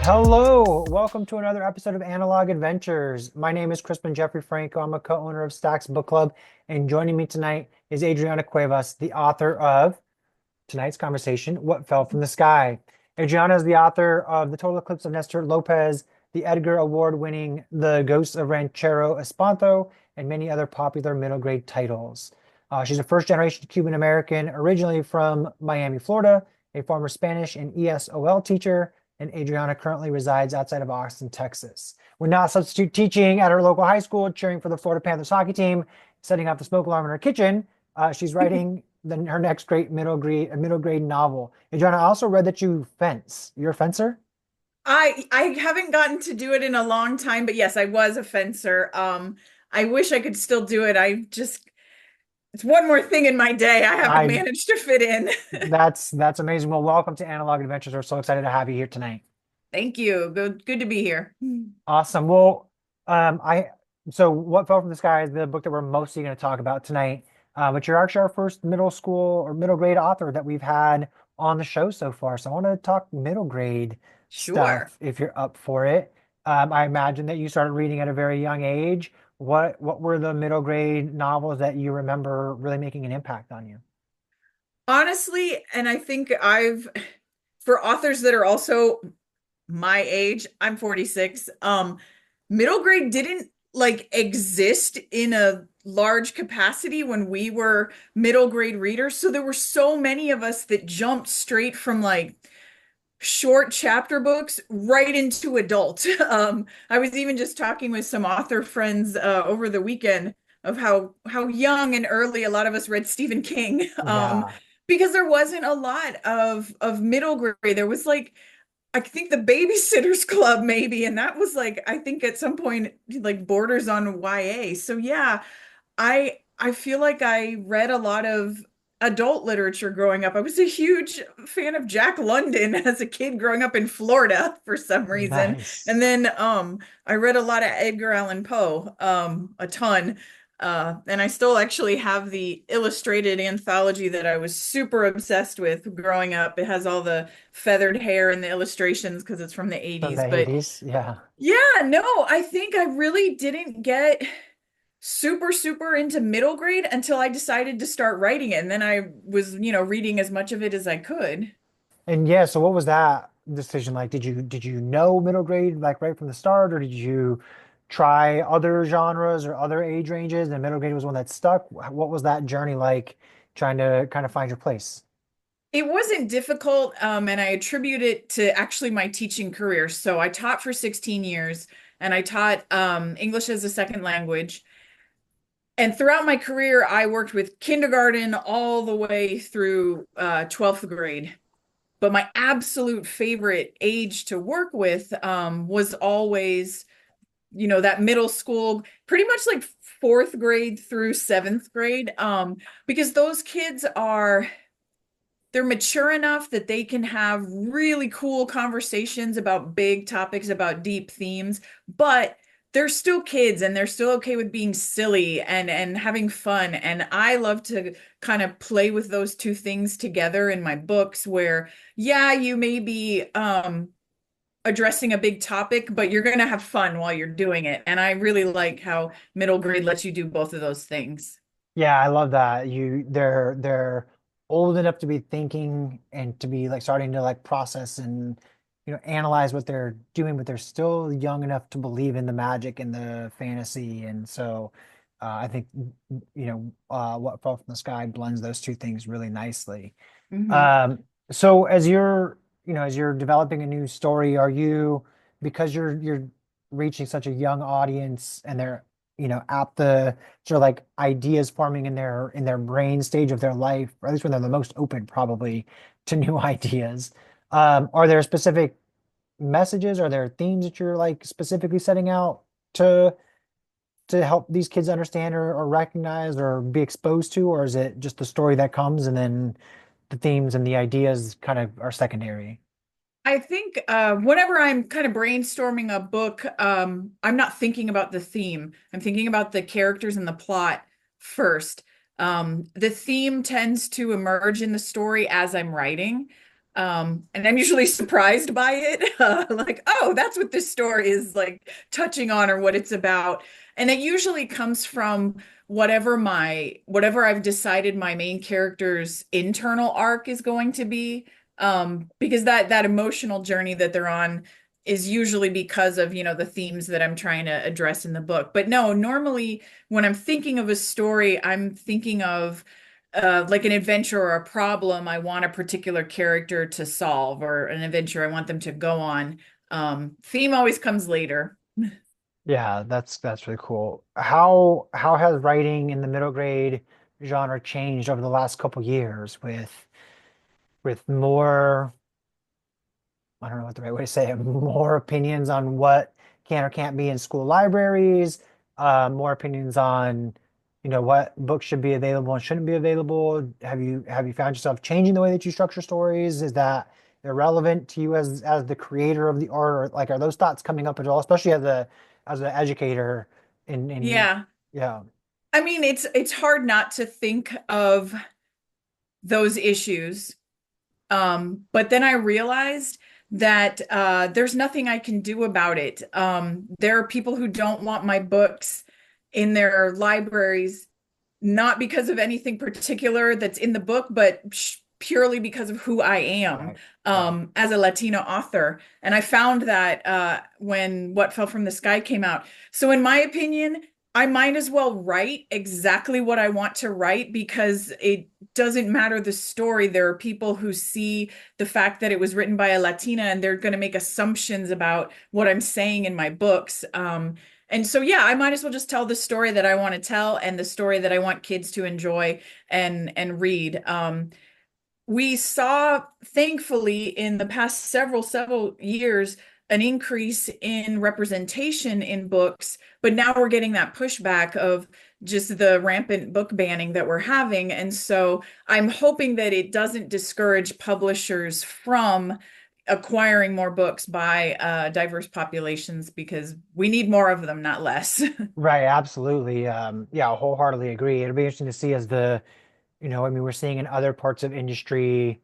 Hello, welcome to another episode of Analog Adventures. My name is Crispin Jeffrey Franco. I'm a co-owner of Stacks Book Club, and joining me tonight is Adriana Cuevas, the author of tonight's conversation, What Fell from the Sky. Adriana is the author of The Total Eclipse of Nestor Lopez, the Edgar Award-winning The Ghosts of Ranchero Espanto, and many other popular middle grade titles. She's a first-generation Cuban American, originally from Miami, Florida, a former Spanish and ESOL teacher, and Adriana currently resides outside of Austin, Texas. We're not substitute teaching at her local high school, cheering for the Florida Panthers hockey team, setting off the smoke alarm in her kitchen. She's writing her next great middle grade novel. Adriana, I also read that you fence. You're a fencer? I haven't gotten to do it in a long time, but yes, I was a fencer. I wish I could still do it. It's one more thing in my day I haven't I managed to fit in. that's amazing. Well, welcome to Analog Adventures. We're so excited to have you here tonight. Thank you. Good to be here. Awesome. Well, I so What Fell from the Sky is the book that we're mostly going to talk about tonight. But you're actually our first middle school or middle grade author that we've had on the show so far. So I want to talk middle grade Sure. stuff if you're up for it. I imagine that you started reading at a very young age. What were the middle grade novels that you remember really making an impact on you? Honestly, and I think for authors that are also my age, I'm 46. Middle grade didn't like exist in a large capacity when we were middle grade readers. So there were so many of us that jumped straight from like short chapter books right into adult. I was even just talking with some author friends over the weekend of how young and early a lot of us read Stephen King. Yeah. Because there wasn't a lot of middle grade. There was like I think the Babysitter's Club maybe, and that was like I think at some point like borders on YA. So yeah, I feel like I read a lot of adult literature growing up. I was a huge fan of Jack London as a kid growing up in Florida for some reason. Nice. And then I read a lot of Edgar Allan Poe, a ton. And I still actually have the illustrated anthology that I was super obsessed with growing up. It has all the feathered hair and the illustrations because it's from the From 80s. the But 80s. Yeah. yeah, no, I think I really didn't get super into middle grade until I decided to start writing it. And then I was, reading as much of it as I could. And yeah, so what was that decision like? Did you know middle grade like right from the start, or did you try other genres or other age ranges and middle grade was one that stuck? What was that journey like trying to kind of find your place? It wasn't difficult, and I attribute it to actually my teaching career. So I taught for 16 years and I taught English as a second language. And throughout my career, I worked with kindergarten all the way through 12th grade. But my absolute favorite age to work with was always, that middle school, pretty much like fourth grade through seventh grade, because those kids they're mature enough that they can have really cool conversations about big topics, about deep themes, but they're still kids and they're still okay with being silly and having fun. And I love to kind of play with those two things together in my books where, yeah, you may be addressing a big topic, but you're going to have fun while you're doing it. And I really like how middle grade lets you do both of those things. Yeah, I love that. They're old enough to be thinking and to be like starting to like process and analyze what they're doing, but they're still young enough to believe in the magic and the fantasy. And so I think What Fell from the Sky blends those two things really nicely. Mhm. So as you're developing a new story, are you because you're reaching such a young audience and they're at the sort of like ideas forming in their brain stage of their life, or at least when they're the most open probably to new ideas. Are there specific messages? Are there themes that you're like specifically setting out to to help these kids understand or recognize or be exposed to, or is it just the story that comes and then the themes and the ideas kind of are secondary? I think whenever I'm kind of brainstorming a book, I'm not thinking about the theme. I'm thinking about the characters and the plot first. The theme tends to emerge in the story as I'm writing. And I'm usually surprised by it. Like, oh, that's what this story is like touching on or what it's about. And it usually comes from whatever I've decided my main character's internal arc is going to be. Because that emotional journey that they're on is usually because of, the themes that I'm trying to address in the book. But no, normally when I'm thinking of a story, I'm thinking of like an adventure or a problem I want a particular character to solve, or an adventure I want them to go on. Theme always comes later. Yeah, that's really cool. How has writing in the middle grade genre changed over the last couple years with more, I don't know what the right way to say it, more opinions on what can or can't be in school libraries, more opinions on, what books should be available and shouldn't be available. Have you found yourself changing the way that you structure stories? Is that irrelevant to you as the creator of the art, or like are those thoughts coming up at all, especially as an educator in Yeah. yeah. I mean, it's hard not to think of those issues. But then I realized that there's nothing I can do about it. There are people who don't want my books in their libraries, not because of anything particular that's in the book, but purely because of who I am Right, right. as a Latina author. And I found that when What Fell from the Sky came out. So, in my opinion, I might as well write exactly what I want to write because it doesn't matter the story. There are people who see the fact that it was written by a Latina and they're going to make assumptions about what I'm saying in my books. And so, yeah, I might as well just tell the story that I want to tell and the story that I want kids to enjoy and read. We saw, thankfully, in the past several years, an increase in representation in books, but now we're getting that pushback of just the rampant book banning that we're having. And so I'm hoping that it doesn't discourage publishers from acquiring more books by diverse populations because we need more of them, not less. Right, absolutely. Yeah, I wholeheartedly agree. It'll be interesting to see as I mean, we're seeing in other parts of industry,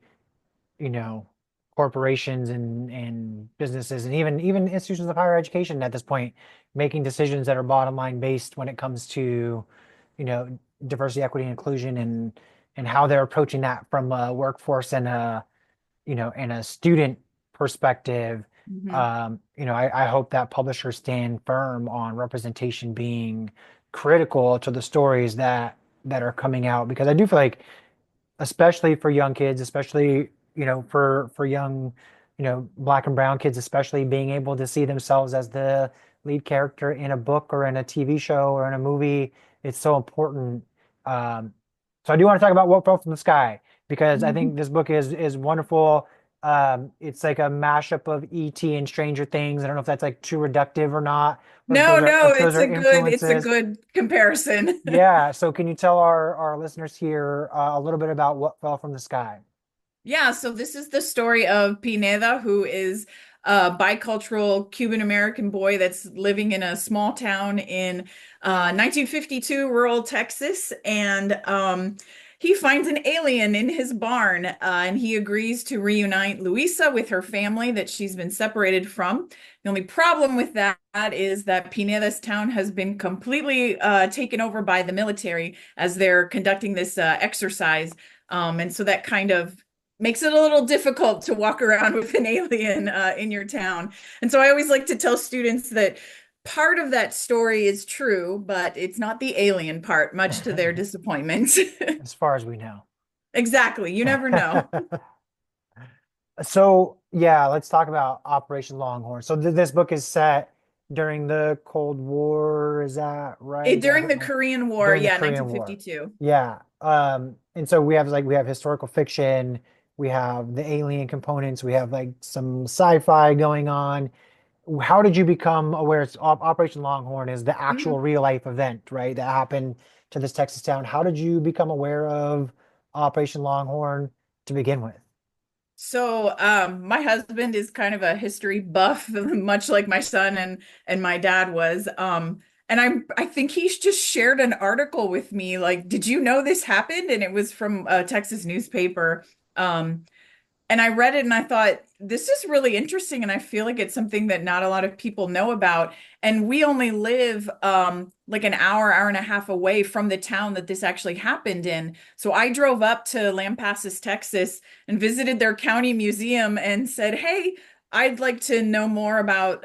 you know, corporations and businesses and even institutions of higher education at this point making decisions that are bottom line based when it comes to, diversity, equity, and inclusion and how they're approaching that from a workforce and a student perspective. Mhm. I hope that publishers stand firm on representation being critical to the stories that are coming out because I do feel like especially for young kids, especially, for young, black and brown kids, especially being able to see themselves as the lead character in a book or in a TV show or in a movie. It's so important. Um, so I do want to talk about What Fell from the Sky because I think this book is wonderful. It's like a mashup of E.T. and Stranger Things. I don't know if that's like too reductive or not, or if No, those are no, if those are it's a influences. good comparison. Yeah, so can you tell our listeners here a little bit about What Fell from the Sky? Yeah, so this is the story of Pineda, who is a bicultural Cuban American boy that's living in a small town in 1952 rural Texas. And he finds an alien in his barn, and he agrees to reunite Luisa with her family that she's been separated from. The only problem with that is that Pineda's town has been completely taken over by the military as they're conducting this exercise. And so that kind of makes it a little difficult to walk around with an alien in your town. And so I always like to tell students that part of that story is true, but it's not the alien part, much to their disappointment. As far as we know. Exactly. You never know. So, yeah, let's talk about Operation Longhorn. So this book is set during the Cold War, is that right? I During don't the know. Korean War, During the yeah, Korean War. 1952. Yeah. And so we have historical fiction, we have the alien components, we have like some sci-fi going on. How did you become aware Operation Longhorn is the actual Mm. real life event, right? That happened to this Texas town. How did you become aware of Operation Longhorn to begin with? So, my husband is kind of a history buff, much like my son and my dad was. And I think he's just shared an article with me, like, did you know this happened? And it was from a Texas newspaper. Um, And I read it and I thought, this is really interesting. And I feel like it's something that not a lot of people know about. And we only live like an hour and a half away from the town that this actually happened in. So I drove up to Lampasas, Texas, and visited their county museum and said, hey, I'd like to know more about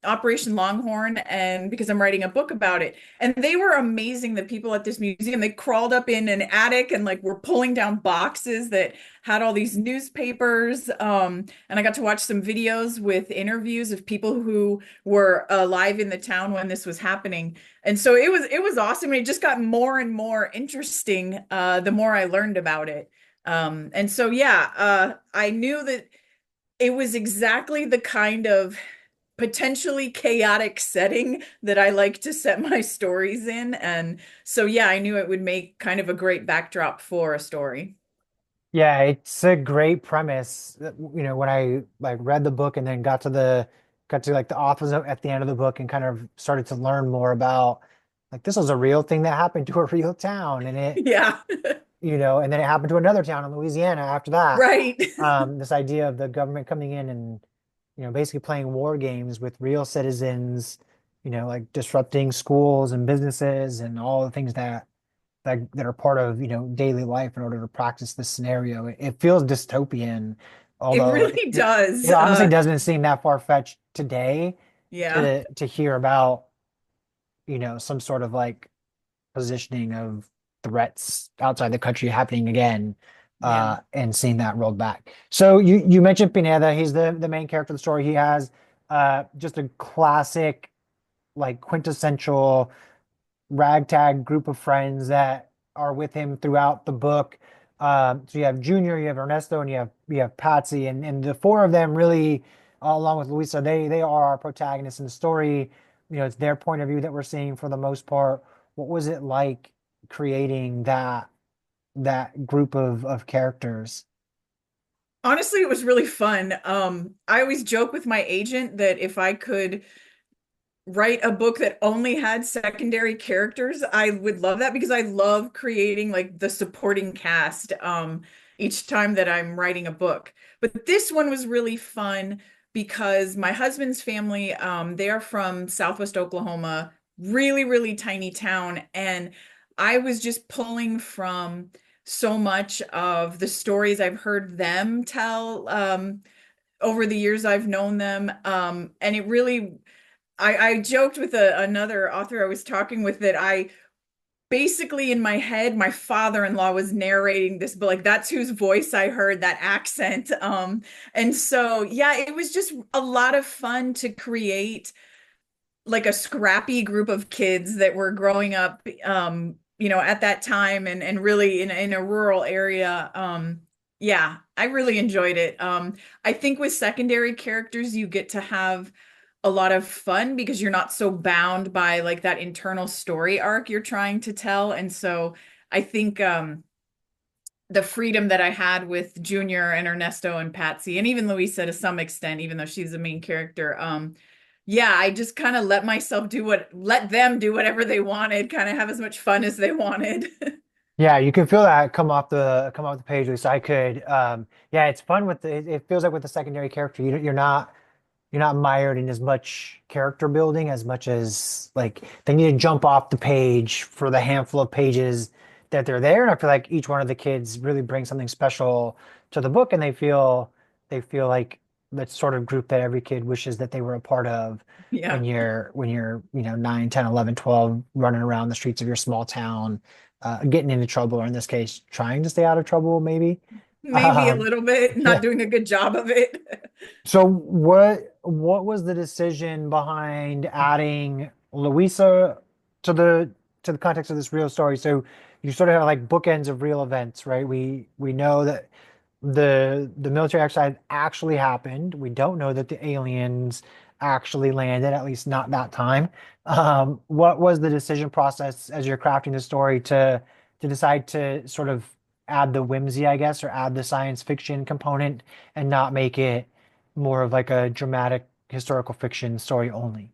Operation Longhorn, and because I'm writing a book about it. And they were amazing, the people at this museum. They crawled up in an attic and like were pulling down boxes that had all these newspapers. And I got to watch some videos with interviews of people who were alive in the town when this was happening. And so it was awesome. And it just got more and more interesting the more I learned about it. And so yeah, I knew that it was exactly the kind of potentially chaotic setting that I like to set my stories in. And so yeah, I knew it would make kind of a great backdrop for a story. Yeah, it's a great premise. When I like read the book and then got to like the authors at the end of the book and kind of started to learn more about like this was a real thing that happened to a real town and it, Yeah, and then it happened to another town in Louisiana after that. right. This idea of the government coming in and, basically playing war games with real citizens, like disrupting schools and businesses and all the things that are part of, daily life in order to practice this scenario. It feels dystopian, It although really does. it honestly doesn't seem that far-fetched today Yeah, to hear about, some sort of like positioning of threats outside the country happening again, yeah. and seeing that rolled back. So you mentioned Pineda, he's the main character of the story. He has just a classic, like quintessential ragtag group of friends that are with him throughout the book. So you have Junior, you have Ernesto, and you have Patsy, and the four of them really, along with Luisa, they are our protagonists in the story. It's their point of view that we're seeing for the most part. What was it like creating that group of characters? Honestly, it was really fun. I always joke with my agent that if I could write a book that only had secondary characters, I would love that because I love creating like the supporting cast each time that I'm writing a book. But this one was really fun because my husband's family, they are from Southwest Oklahoma, really, really tiny town. And I was just pulling from so much of the stories I've heard them tell over the years I've known them. And it really I joked with another author I was talking with that I basically in my head, my father-in-law was narrating this, but like that's whose voice I heard, that accent. And so yeah, it was just a lot of fun to create like a scrappy group of kids that were growing up at that time and really in a rural area. Yeah, I really enjoyed it. I think with secondary characters you get to have a lot of fun because you're not so bound by like that internal story arc you're trying to tell. And so I think the freedom that I had with Junior and Ernesto and Patsy and even Luisa to some extent, even though she's the main character, yeah, I just kind of let them do whatever they wanted, kind of have as much fun as they wanted. Yeah, you can feel that come off the page. At least I could. Yeah, it's fun with it feels like with the secondary character, you're not mired in as much character building as much as like they need to jump off the page for the handful of pages that they're there. And I feel like each one of the kids really brings something special to the book, and they feel like that sort of group that every kid wishes that they were a part of Yeah, when you're 9, 10, 11, 12 running around the streets of your small town, getting into trouble, or in this case, trying to stay out of trouble, maybe. maybe a Um, little bit, not doing a good job of it. So what was the decision behind adding Louisa to the context of this real story? So you sort of have like bookends of real events, right? We know that the military exercise actually happened. We don't know that the aliens actually landed, at least not that time. What was the decision process as you're crafting the story to decide to sort of add the whimsy, I guess, or add the science fiction component and not make it more of like a dramatic historical fiction story only?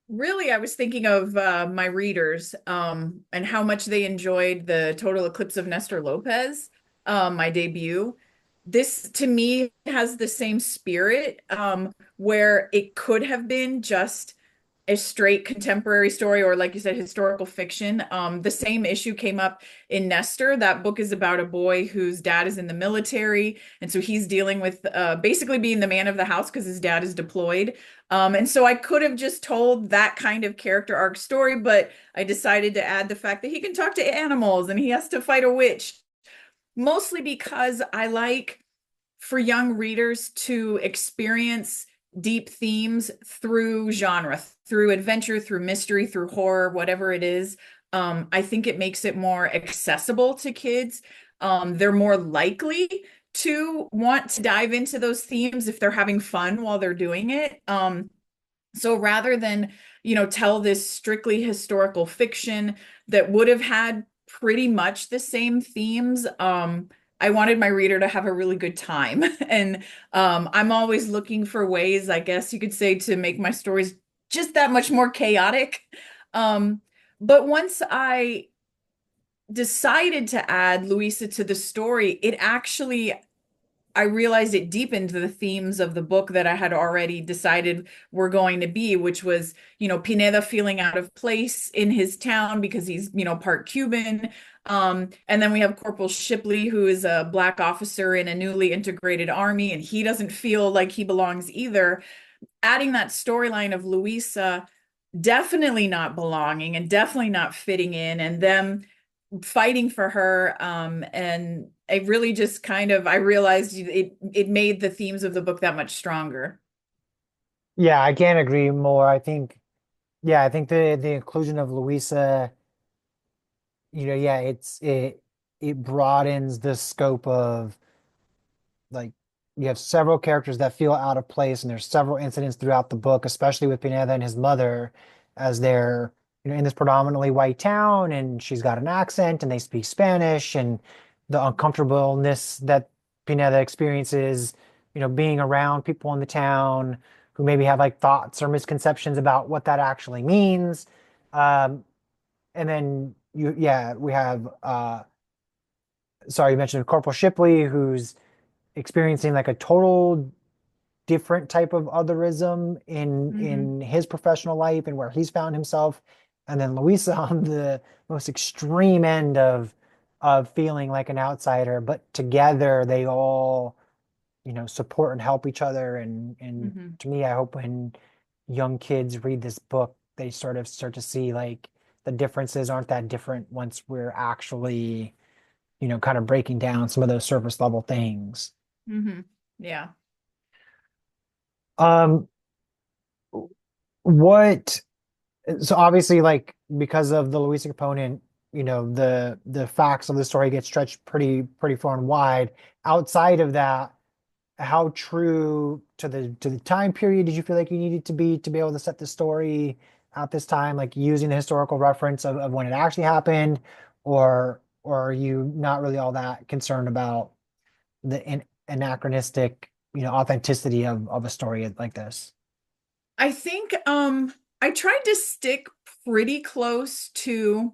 Really, I was thinking of my readers and how much they enjoyed the Total Eclipse of Nestor Lopez, my debut. this to me has the same spirit, where it could have been just a straight contemporary story or, like you said, historical fiction. The same issue came up in Nestor. That book is about a boy whose dad is in the military, and so he's dealing with basically being the man of the house because his dad is deployed. And so I could have just told that kind of character arc story, but I decided to add the fact that he can talk to animals and he has to fight a witch, mostly because I like for young readers to experience deep themes through genre, through adventure, through mystery, through horror, whatever it is. I think it makes it more accessible to kids. They're more likely to want to dive into those themes if they're having fun while they're doing it. So rather than, tell this strictly historical fiction that would have had pretty much the same themes, I wanted my reader to have a really good time. And I'm always looking for ways, I guess you could say, to make my stories just that much more chaotic. Um, but once I decided to add Louisa to the story, it actually I realized it deepened the themes of the book that I had already decided were going to be, which was, Pineda feeling out of place in his town because he's, part Cuban. And then we have Corporal Shipley, who is a black officer in a newly integrated army, and he doesn't feel like he belongs either. Adding that storyline of Luisa definitely not belonging and definitely not fitting in, and them fighting for her, and I really just kind of I realized it made the themes of the book that much stronger. Yeah, I can't agree more. I think the inclusion of Louisa, yeah, it broadens the scope of, like, you have several characters that feel out of place, and there's several incidents throughout the book, especially with Pineda and his mother, as they're, in this predominantly white town, and she's got an accent and they speak Spanish, and the uncomfortableness that Pineda experiences, being around people in the town who maybe have like thoughts or misconceptions about what that actually means. Um, and then we have sorry, you mentioned Corporal Shipley, who's experiencing like a total different type of otherism Hmm. in his professional life and where he's found himself, and then Louisa on the most extreme end of feeling like an outsider, but together they all, support and help each other. And Hmm. to me, I hope when young kids read this book, they sort of start to see like the differences aren't that different once we're actually, kind of breaking down some of those surface level things. Hmm. Yeah. Um, what so obviously, like, because of the Louisa component, the facts of the story get stretched pretty far and wide. Outside of that, how true to the time period did you feel like you needed to be able to set the story at this time, like using the historical reference of when it actually happened, or are you not really all that concerned about the anachronistic, authenticity of a story like this? I think I tried to stick pretty close to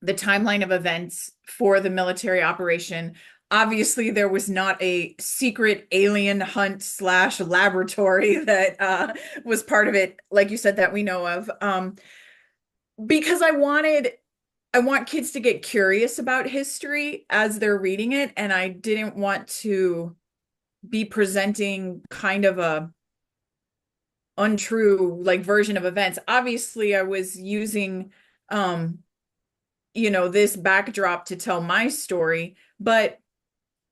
the timeline of events for the military operation. Obviously, there was not a secret alien hunt slash laboratory that was part of it, like you said, that we know of. Because I want kids to get curious about history as they're reading it, and I didn't want to be presenting kind of a untrue like version of events. Obviously, I was using um this backdrop to tell my story, but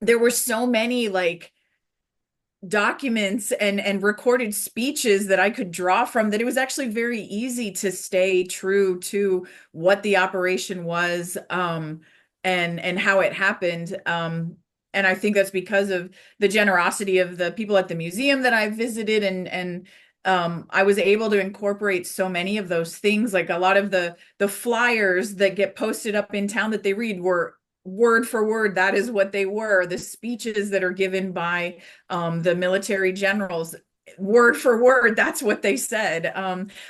there were so many like documents and recorded speeches that I could draw from that it was actually very easy to stay true to what the operation was, and how it happened. And I think that's because of the generosity of the people at the museum that I visited, and I was able to incorporate so many of those things. Like a lot of the flyers that get posted up in town that they read were word for word, that is what they were. The speeches that are given by the military generals, word for word, that's what they said.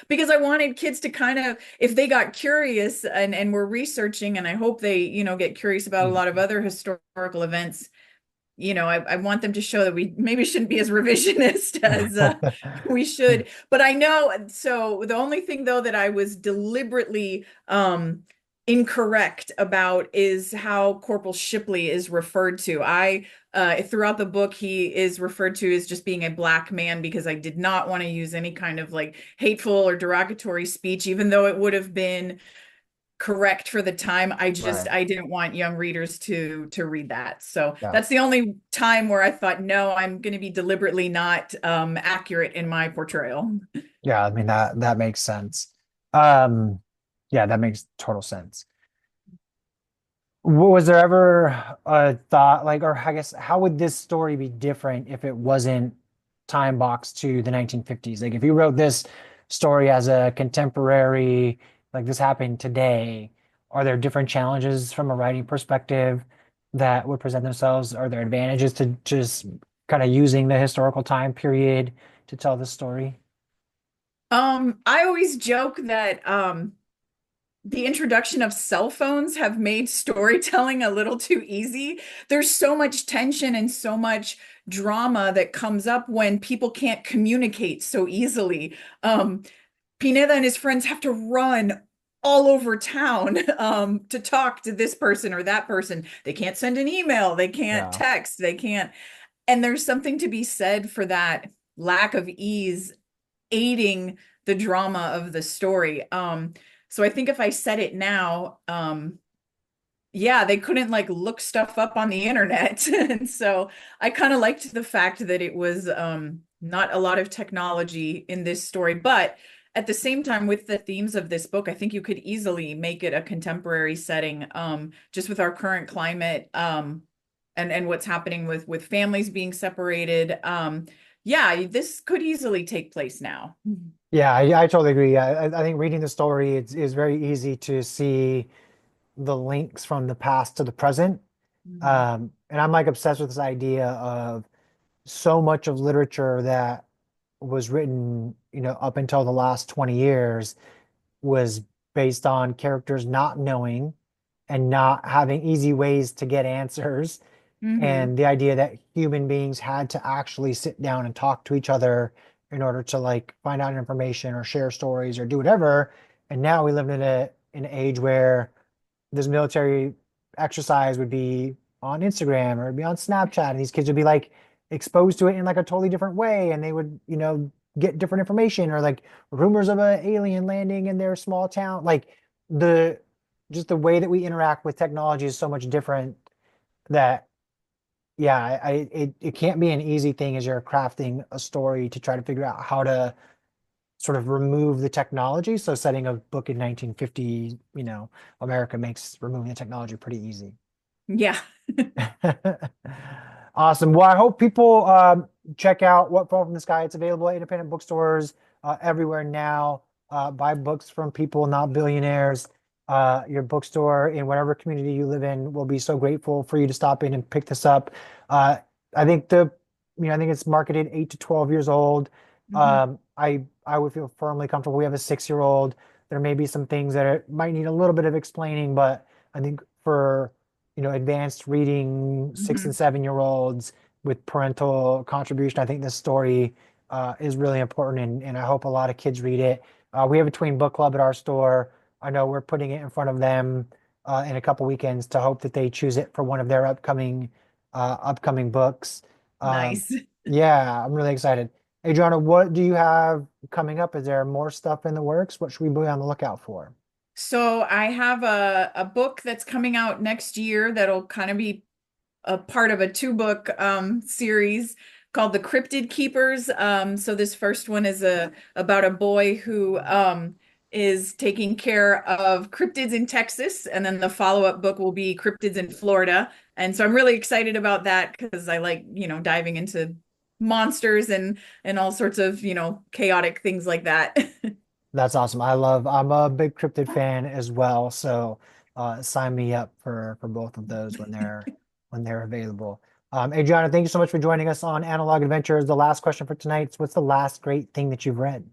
Because I wanted kids to kind of, if they got curious and were researching, and I hope they, get curious about a lot of other historical events, I want them to show that we maybe shouldn't be as revisionist as we should. But I know, so the only thing though that I was deliberately incorrect about is how Corporal Shipley is referred to. I throughout the book he is referred to as just being a black man because I did not want to use any kind of like hateful or derogatory speech, even though it would have been correct for the time. Right. I didn't want young readers to read that. So Yeah. that's the only time where I thought, no, I'm going to be deliberately not accurate in my portrayal. Yeah, I mean that makes sense. Um, yeah, that makes total sense. Was there ever a thought, like, or I guess, how would this story be different if it wasn't time boxed to the 1950s? Like, if you wrote this story as a contemporary, like this happened today, are there different challenges from a writing perspective that would present themselves? Are there advantages to just kind of using the historical time period to tell the story? I always joke that the introduction of cell phones have made storytelling a little too easy. There's so much tension and so much drama that comes up when people can't communicate so easily. Pineda and his friends have to run all over town to talk to this person or that person. They can't send an email, they can't Yeah. text, they can't. And there's something to be said for that lack of ease aiding the drama of the story. So I think if I said it now, yeah, they couldn't like look stuff up on the internet. And so I kind of liked the fact that it was not a lot of technology in this story, but at the same time, with the themes of this book, I think you could easily make it a contemporary setting, just with our current climate, and what's happening with families being separated. Yeah, this could easily take place now. Yeah, I totally agree. I think reading the story is very easy to see the links from the past to the present. Mhm. And I'm like obsessed with this idea of so much of literature that was written, up until the last 20 years was based on characters not knowing and not having easy ways to get answers. Hmm. And the idea that human beings had to actually sit down and talk to each other in order to like find out information or share stories or do whatever. And now we live in an age where this military exercise would be on Instagram or it'd be on Snapchat, and these kids would be like exposed to it in like a totally different way, and they would, get different information or like rumors of an alien landing in their small town. Like the just the way that we interact with technology is so much different that yeah, it can't be an easy thing as you're crafting a story to try to figure out how to sort of remove the technology. So setting a book in 1950, America makes removing the technology pretty easy. Yeah. Awesome. Well, I hope people check out What Fell from the Sky. It's available at independent bookstores everywhere now. Buy books from people, not billionaires. Your bookstore in whatever community you live in will be so grateful for you to stop in and pick this up. Uh, I think I think it's marketed 8 to 12 years old. Mhm. I would feel firmly comfortable. We have a 6 year old. There may be some things that might need a little bit of explaining, but I think for advanced reading 6 and 7 year olds with parental contribution. I think this story is really important, and I hope a lot of kids read it. We have a tween book club at our store. I know we're putting it in front of them in a couple weekends to hope that they choose it for one of their upcoming books. Um, Nice. yeah, I'm really excited. Adriana, what do you have coming up? Is there more stuff in the works? What should we be on the lookout for? So I have a book that's coming out next year that'll kind of be a part of a two-book series called The Cryptid Keepers. So this first one is a about a boy who is taking care of cryptids in Texas, and then the follow-up book will be cryptids in Florida. And so I'm really excited about that because I like, diving into monsters and all sorts of, chaotic things like that. That's awesome. I'm a big cryptid fan as well. So sign me up for both of those when they're available. Adriana, thank you so much for joining us on Analog Adventures. The last question for tonight is what's the last great thing that you've read?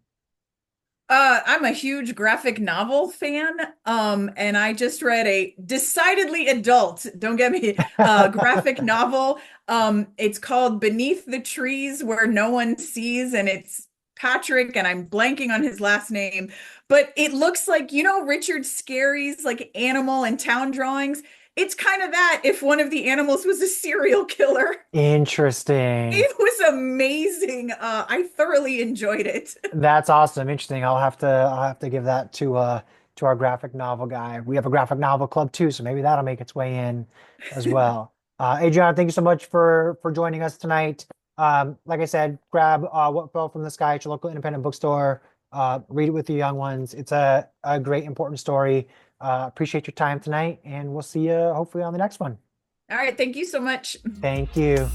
I'm a huge graphic novel fan, and I just read a decidedly adult, don't get me, graphic novel. It's called Beneath the Trees Where No One Sees, and it's Patrick, and I'm blanking on his last name, but it looks like, Richard Scarry's like animal and town drawings. It's kind of that if one of the animals was a serial killer. Interesting. It was amazing. I thoroughly enjoyed it. That's awesome. Interesting. I'll have to give that to our graphic novel guy. We have a graphic novel club too, so maybe that'll make its way in as well. Adriana, thank you so much for joining us tonight. Like I said, grab What Fell from the Sky at your local independent bookstore. Read it with your young ones. It's a great important story. Appreciate your time tonight, and we'll see you hopefully on the next one. All right, thank you so much. Thank you.